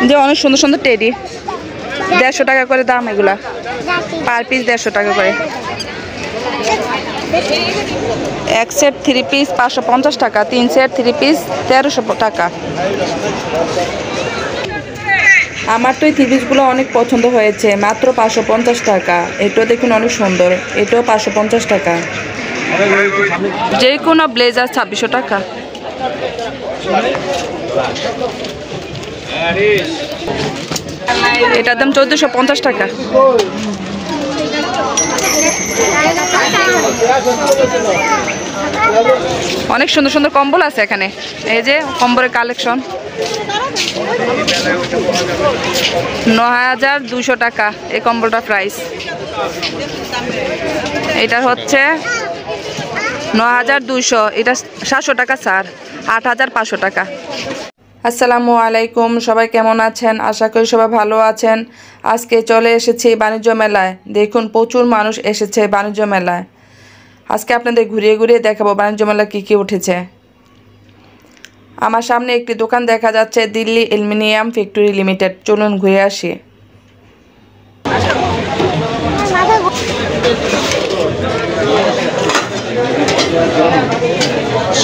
যে অনেক সুন্দর সুন্দর টেডি, 150 টাকা করে দাম এগুলা, পার পিস 150 টাকা করে। এক সেট 3 পিস 550 টাকা, 3 সেট 3 পিস 1300 টাকা। আমার তো এই 3 পিসগুলো অনেক পছন্দ হয়েছে, মাত্র 550 টাকা। এটাও দেখুন অনেক সুন্দর, এটাও 550 টাকা। যে কোনো ব্লেজার 2600 টাকা। এটার দাম 1450 টাকা। অনেক সুন্দর সুন্দর কম্বল আছে এখানে, এই যে কম্বলের কালেকশন। 9200 টাকা এই কম্বলটা প্রাইস। এটা হচ্ছে 9200, এটা 700 টাকা স্যার, 8500 টাকা। আসসালামু আলাইকুম, সবাই কেমন আছেন? আশা করি সবাই ভালো আছেন। আজকে চলে এসেছি বাণিজ্য মেলায়। দেখুন প্রচুর মানুষ এসেছে বাণিজ্য মেলায়। আজকে আপনাদের ঘুরিয়ে ঘুরিয়ে দেখাবো বাণিজ্য মেলায় কী কী উঠেছে। আমার সামনে একটি দোকান দেখা যাচ্ছে, দিল্লি অ্যালুমিনিয়াম ফ্যাক্টরি লিমিটেড। চলুন ঘুরে আসি।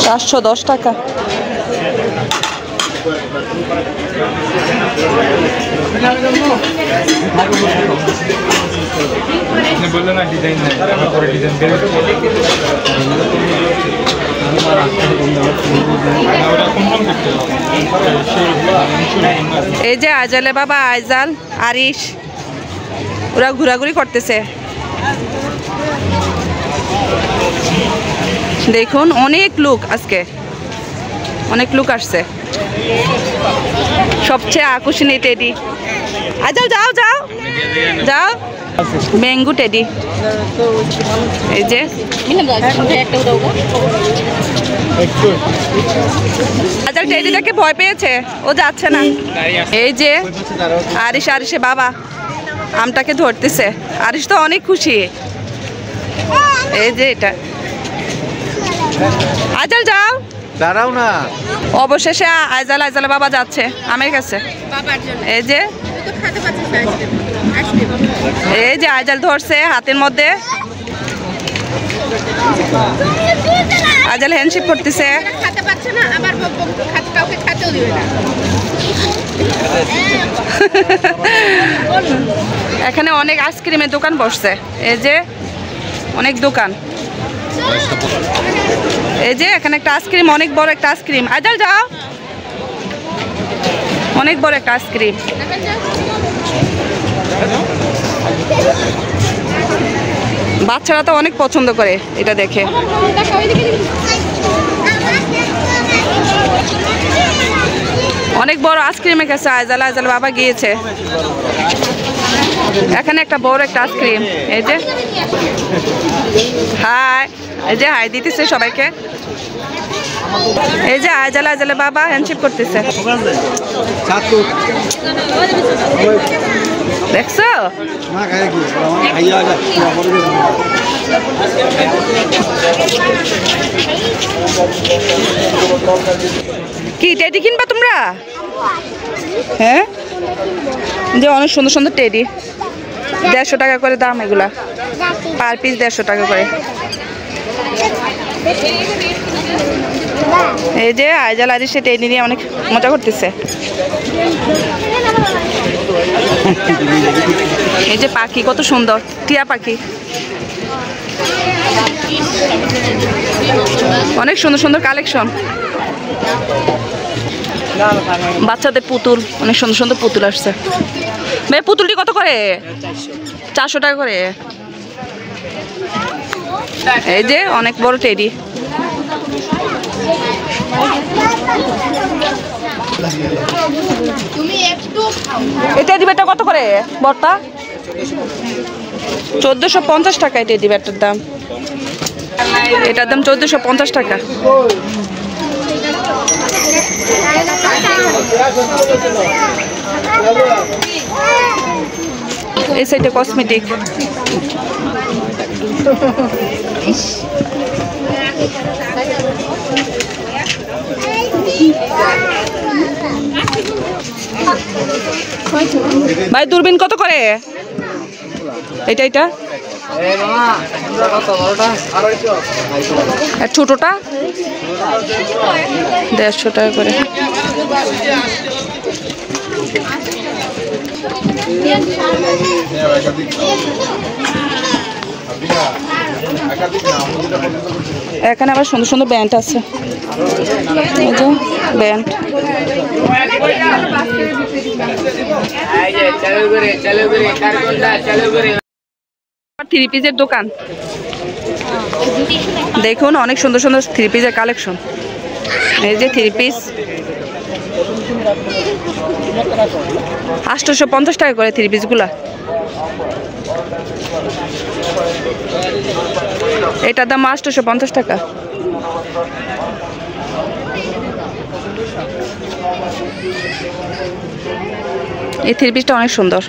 $710 টাকা। এই যে আইজালে বাবা, আইজাল আরিশ ওরা ঘোরাঘুরি করতেছে। দেখুন অনেক লোক, আজকে অনেক লোক আসছে। সবচেয়ে আকর্ষণীয় টেডি। আইজাল যাও যাও যাও, ম্যাঙ্গো টেডি। এই যে আইজাল টেডি দেখে ভয় পেয়েছে, ও যাচ্ছে না। এই যে আরিশ, আরিশে বাবা আমটাকে ধরতেছে। আরিশ তো অনেক খুশি। এই যে এটা আইজাল যাও, দাঁড়াও না। অবশেষে আইজাল, আইজালে বাবা যাচ্ছে আমের কাছে। এই যে এই যে আইজাল ধরছে হাতের মধ্যে। আইজাল হ্যান্ডশেক করতেছে। এখানে অনেক আইসক্রিমের দোকান বসছে। এই যে অনেক দোকান। এই যে এখানে একটা আইসক্রিম, অনেক বড় একটা আইসক্রিম। আইজাল যাও, অনেক বড় একটা আইসক্রিম। বাচ্চারা তো অনেক পছন্দ করে এটা দেখে। অনেক বড় আইসক্রিমের কাছে আইজাল, আইজাল বাবা গিয়েছে। এখানে একটা বড় একটা আইসক্রিম। এই যে হাই, এই যে হাই দিতেছে সবাইকে। এই যে আইজাল, আইজালে বাবা হ্যান্ডশেক করতেছে। দেখছো কি টেডি কিনবা তোমরা? হ্যাঁ, যে অনেক সুন্দর সুন্দর টেডি, 150 টাকা করে দাম এগুলা, পার পিস 150 টাকা করে। এই যে আইজাল আরিশ সে টেডি নিয়ে অনেক মজা করতেছে। এই যে পাখি কত সুন্দর, টিয়া পাখি। অনেক সুন্দর সুন্দর কালেকশন। বাচ্চাদের পুতুল, অনেক সুন্দর সুন্দর পুতুল আসছে। ভাই পুতুলটি কত করে? 400 টাকা করে। এই যে অনেক বড় টেডি। এটা টেডি কত করে বড়টা? 1450 টাকা এই টেডি ব্যাটার দাম। এটার দাম 1450 টাকা। এই সাইডে কসমেটিক। ভাই দূরবীন কত করে? এটা এটা আর ছোটটা 150 টাকা করে। এখানে আবার সুন্দর সুন্দর ব্যান্ড আছে, এই যে ব্যান্ড। থ্রি পিসের দোকান দেখুন, অনেক সুন্দর সুন্দর থ্রি পিসের কালেকশন। এই যে থ্রি পিস 850 টাকা করে থ্রি পিসগুলা। এটার দাম 850 টাকা। এই থ্রি পিসটা অনেক সুন্দর।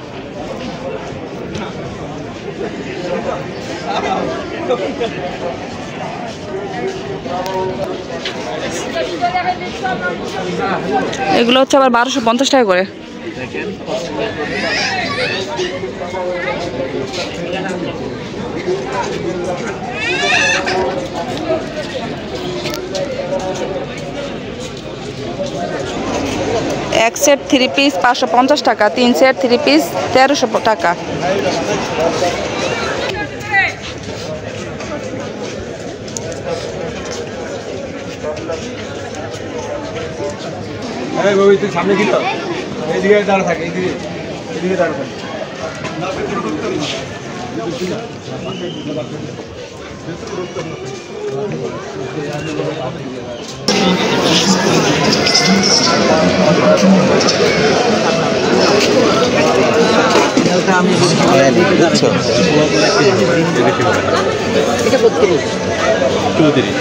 এগুলো হচ্ছে আবার 1250 টাকা করে। এক সেট থ্রি পিস 550 টাকা, 3 সেট থ্রি পিস 1300 টাকা। সামনে কি এইদিকে দাঁড়া থাকে, এইদিকে দাঁড়া থাকে।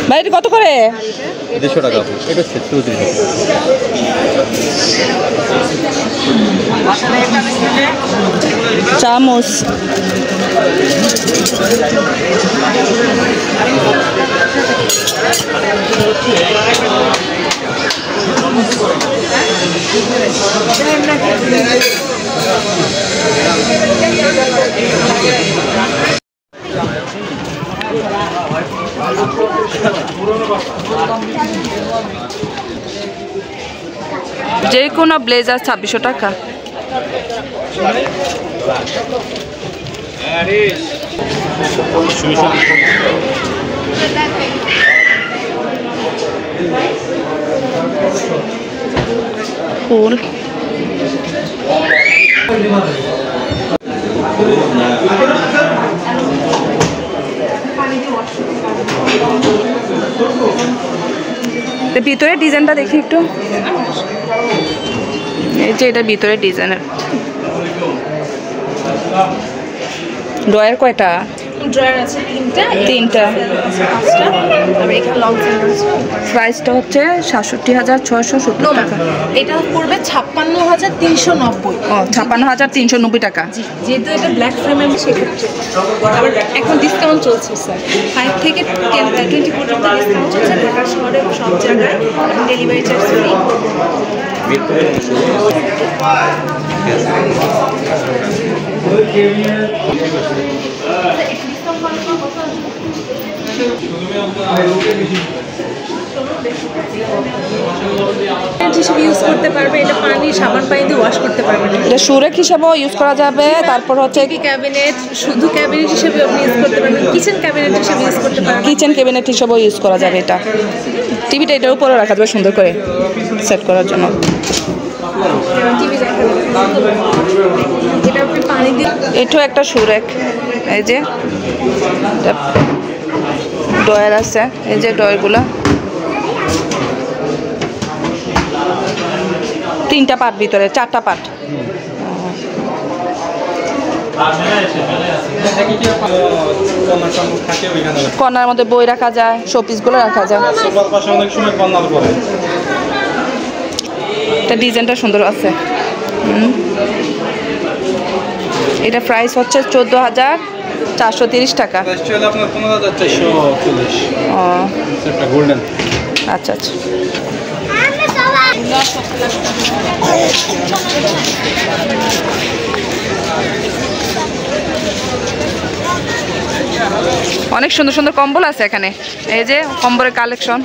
ভাই এটা কত করে? 150 টাকা। এটা হচ্ছে 34 চামচ। যে কোনো ব্লেজার 2600 টাকা। ফুল ভিতরে ডিজাইনটা দেখি একটু। এই যে এটা ভিতরে ডিজাইনের। ড্রয়ার কয়টা? ড্রয়ার আছে তিনটা তিনটা। আর এখানে লং ফিঙ্গার আছে। প্রাইসটা হচ্ছে ৬৭,৬৭০ টাকা। এটা পড়বে ৫৬,৩৯০। ও ৫৬,৩৯০ টাকা। যেহেতু এটা ব্ল্যাক ফ্রেমের সেক্ষেত্রে আবার এখন ডিসকাউন্ট চলছে স্যার, 5 থেকে 20 পর্যন্ত ডিসকাউন্ট চলছে ঢাকা শহরে সব জায়গায়। Delivery charge free. হিসেবে ইউজ করতে পারবে, এটা পানি সাবান পানি দিয়ে ওয়াশ করতে পারবেন। এটা সুরেক হিসাবেও ইউজ করা যাবে। তারপর হচ্ছে ক্যাবিনেট, শুধু ক্যাবিনেট হিসেবে আপনি ইউজ করতে পারবেন, কিচেন ক্যাবিনেট হিসেবে ইউজ করতে পারবেন। কিচেন ক্যাবিনেট হিসাবেও ইউজ করা যাবে। এটা টিভিটা এটার উপরে রাখা যাবে সুন্দর করে সেট করার জন্য। টিভি দেখা যাবে। এটা আপনি পানি দিয়ে। এটাও একটা সুরেক। এই যে ডয়ার আছে, এই যে ডয়ারগুলা 3টা পার্ট, ভিতরে 4টা পার্ট। কর্নার মধ্যে বই রাখা যায়, শোপিসগুলো রাখা যায়। এটা ডিজাইনটা সুন্দর আছে। এটা প্রাইস হচ্ছে 14,430 টাকা। ও আচ্ছা আচ্ছা। অনেক সুন্দর সুন্দর কম্বল আছে এখানে। এই যে কম্বলের কালেকশন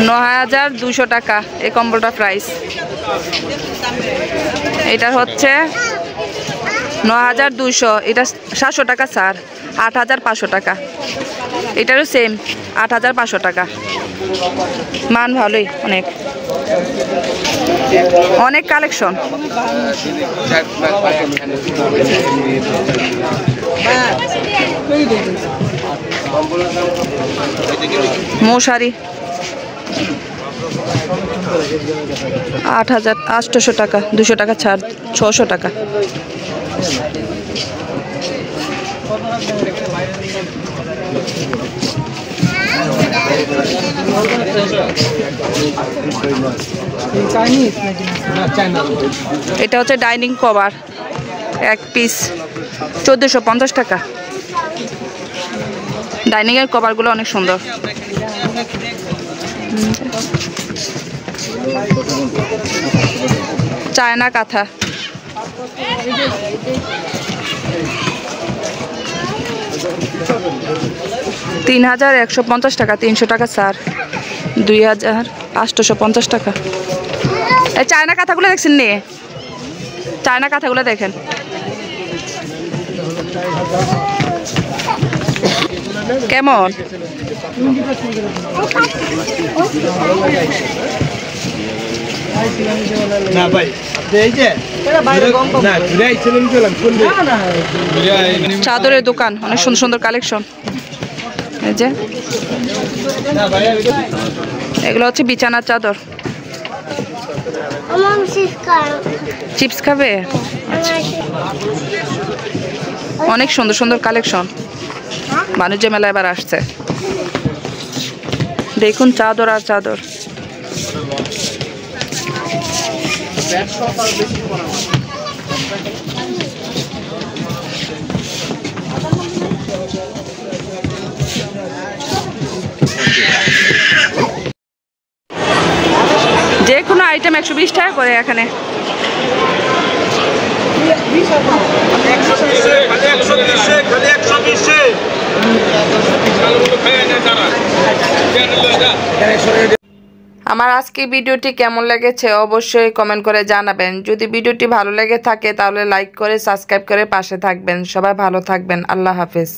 ৯,২০০ টাকা এই কম্বলটার প্রাইস। এটা হচ্ছে ৯,২০০, এটা ৭০০ টাকা স্যার, ৮,৫০০ টাকা। এটারও সেম ৮,৫০০ টাকা। মান ভালোই, অনেক অনেক কালেকশন। মশারি ৮,৮০০ টাকা, ২০০ টাকা ছাড়, ৬০০ টাকা। এটা হচ্ছে ডাইনিং কভার, এক পিস ১৪৫০ টাকা। ডাইনিং এর কভারগুলো অনেক সুন্দর। চায়না কাঁথা ৩,১৫০ টাকা, ৩০০ টাকা স্যার, ২,৮৫০ টাকা। এই চায়না কাঁথাগুলো দেখছেন নি? চায়না কাঁথাগুলো দেখেন। কেমন? না ভাই এই যে না ঘুরে আইছিলাম চলাম চাদরের দোকান, অনেক সুন্দর সুন্দর কালেকশন। এই যে এগুলো হচ্ছে বিছানার চাদর। চিপস খাবে? আচ্ছা, অনেক সুন্দর সুন্দর কালেকশন বাণিজ্য মেলা এবার আসছে। দেখুন চাদর আর চাদর। যে কোনো আইটেম ১২০ টাকা করে এখানে। আমার আজকে ভিডিওটি কেমন লেগেছে অবশ্যই কমেন্ট করে জানাবেন। যদি ভিডিওটি ভালো লেগে থাকে তাহলে লাইক করে সাবস্ক্রাইব করে পাশে থাকবেন। সবাই ভালো থাকবেন। আল্লাহ হাফেজ।